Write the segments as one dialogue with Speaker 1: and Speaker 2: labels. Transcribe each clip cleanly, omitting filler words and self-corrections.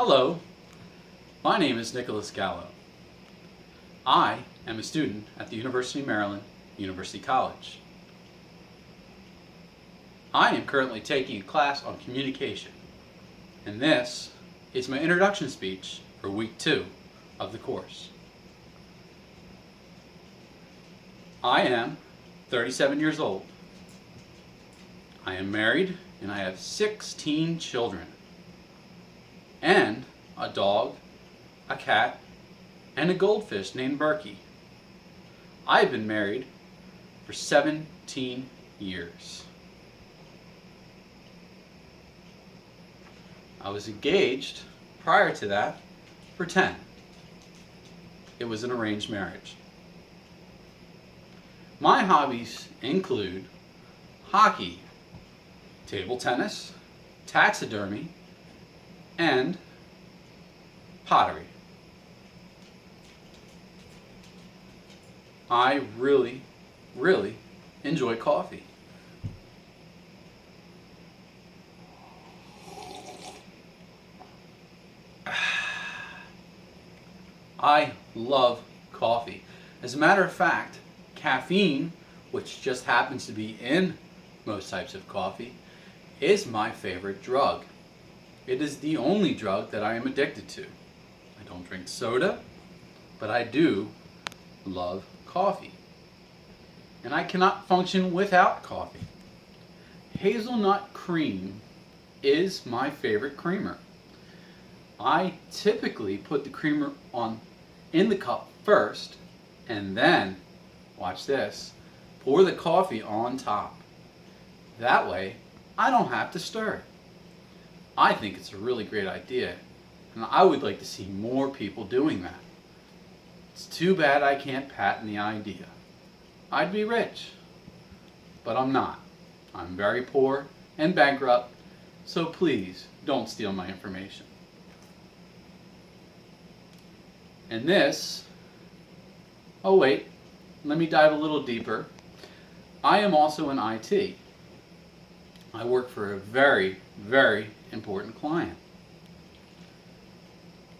Speaker 1: Hello, my name is Nicholas Gallo. I am a student at the University of Maryland, University College. I am currently taking a class on communication, and this is my introduction speech for week 2 of the course. I am 37 years old. I am married and I have 16 children, and a dog, a cat, and a goldfish named Berkey. I've been married for 17 years. I was engaged prior to that for 10. It was an arranged marriage. My hobbies include hockey, table tennis, taxidermy, and pottery. I really enjoy coffee. I love coffee. As a matter of fact, caffeine, which just happens to be in most types of coffee, is my favorite drug. It is the only drug that I am addicted to. I don't drink soda, but I do love coffee. And I cannot function without coffee. Hazelnut cream is my favorite creamer. I typically put the creamer in the cup first, and then, watch this, pour the coffee on top. That way, I don't have to stir it. I think it's a really great idea, and I would like to see more people doing that. It's too bad I can't patent the idea. I'd be rich, but I'm not. I'm very poor and bankrupt, so please don't steal my information. And this, oh wait, let me dive a little deeper. I am also in IT. I work for a very important client.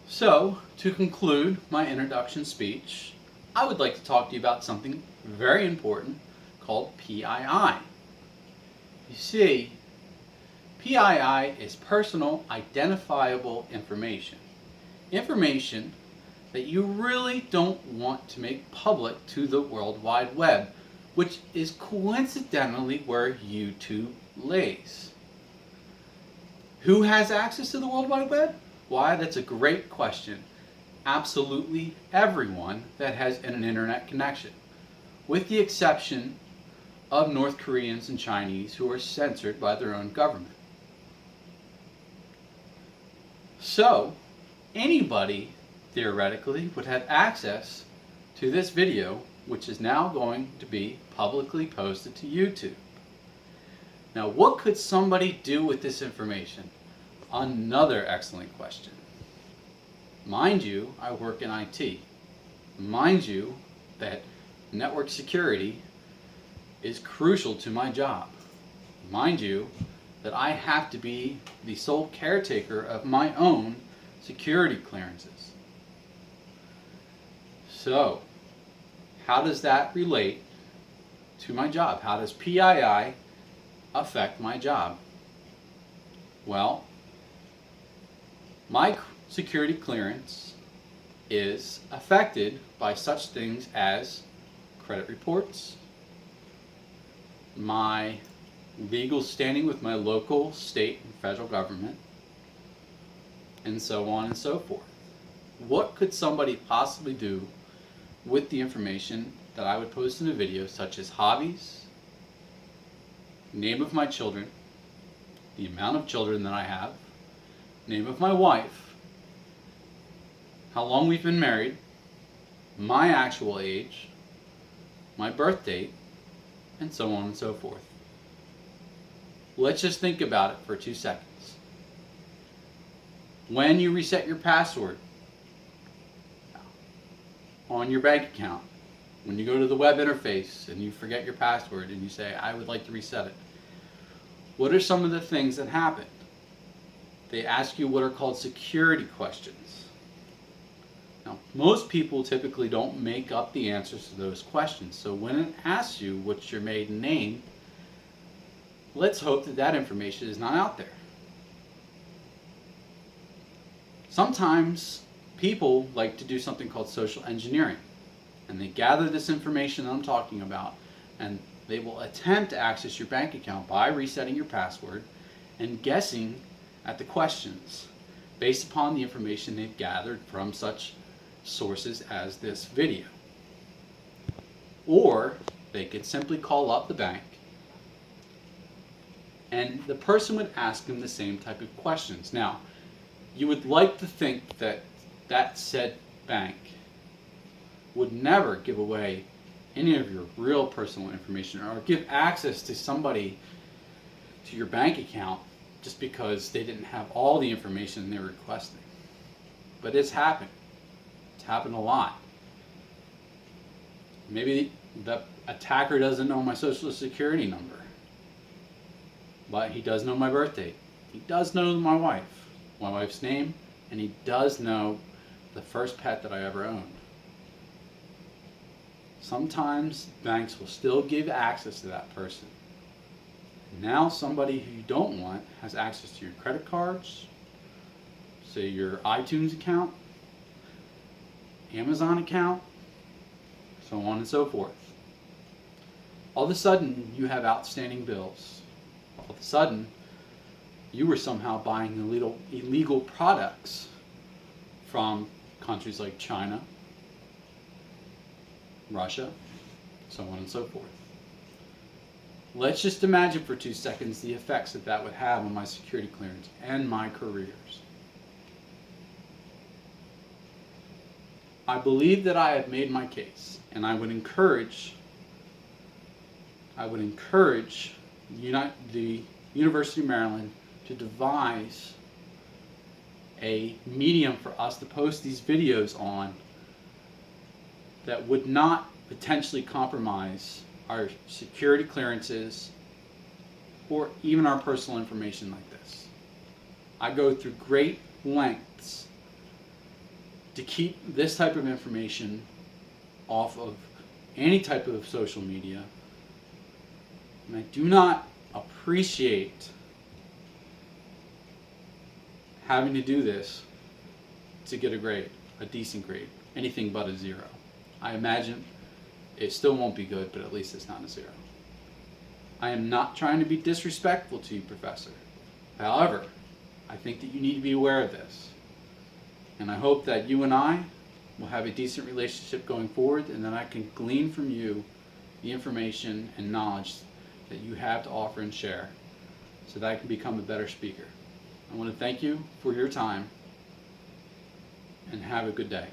Speaker 1: So, to conclude my introduction speech, I would like to talk to you about something very important called PII. You see, PII is personal identifiable information. Information that you really don't want to make public to the World Wide Web, which is coincidentally where YouTube lays. Who has access to the World Wide Web? Why, that's a great question. Absolutely everyone that has an internet connection, with the exception of North Koreans and Chinese who are censored by their own government. So, anybody theoretically would have access to this video, which is now going to be publicly posted to YouTube. Now, what could somebody do with this information? Another excellent question. Mind you, I work in IT. Mind you that network security is crucial to my job. Mind you that I have to be the sole caretaker of my own security clearances. So, how does that relate to my job? How does PII affect my job? Well, my security clearance is affected by such things as credit reports, my legal standing with my local, state, and federal government, and so on and so forth. What could somebody possibly do with the information that I would post in a video, such as hobbies, name of my children, the amount of children that I have, name of my wife, how long we've been married, my actual age, my birth date, and so on and so forth. Let's just think about it for 2 seconds. When you reset your password on your bank account, when you go to the web interface and you forget your password and you say, I would like to reset it, what are some of the things that happen? they ask you what are called security questions. Now, most people typically don't make up the answers to those questions. So when it asks you what's your maiden name, let's hope that that information is not out there. Sometimes people like to do something called social engineering, and they gather this information that I'm talking about, and they will attempt to access your bank account by resetting your password and guessing at the questions based upon the information they've gathered from such sources as this video. Or they could simply call up the bank and the person would ask them the same type of questions. Now, you would like to think that that said bank would never give away any of your real personal information or give access to somebody to your bank account just because they didn't have all the information they were requesting. But it's happened. It's happened a lot. Maybe the attacker doesn't know my social security number, but he does know my birth date. He does know my wife's name, and he does know the first pet that I ever owned. Sometimes banks will still give access to that person. Now somebody who you don't want has access to your credit cards, say your iTunes account, Amazon account, so on and so forth. All of a sudden you have outstanding bills. All of a sudden you were somehow buying illegal products from countries like China, Russia, so on and so forth. Let's just imagine for 2 seconds the effects that that would have on my security clearance and my careers. I believe that I have made my case, and I would encourage the University of Maryland to devise a medium for us to post these videos on that would not potentially compromise our security clearances or even our personal information like this. I go through great lengths to keep this type of information off of any type of social media, and I do not appreciate having to do this to get a grade, a decent grade, anything but a 0. I imagine it still won't be good, but at least it's not a 0. I am not trying to be disrespectful to you, Professor. However, I think that you need to be aware of this. And I hope that you and I will have a decent relationship going forward, and that I can glean from you the information and knowledge that you have to offer and share so that I can become a better speaker. I want to thank you for your time, and have a good day.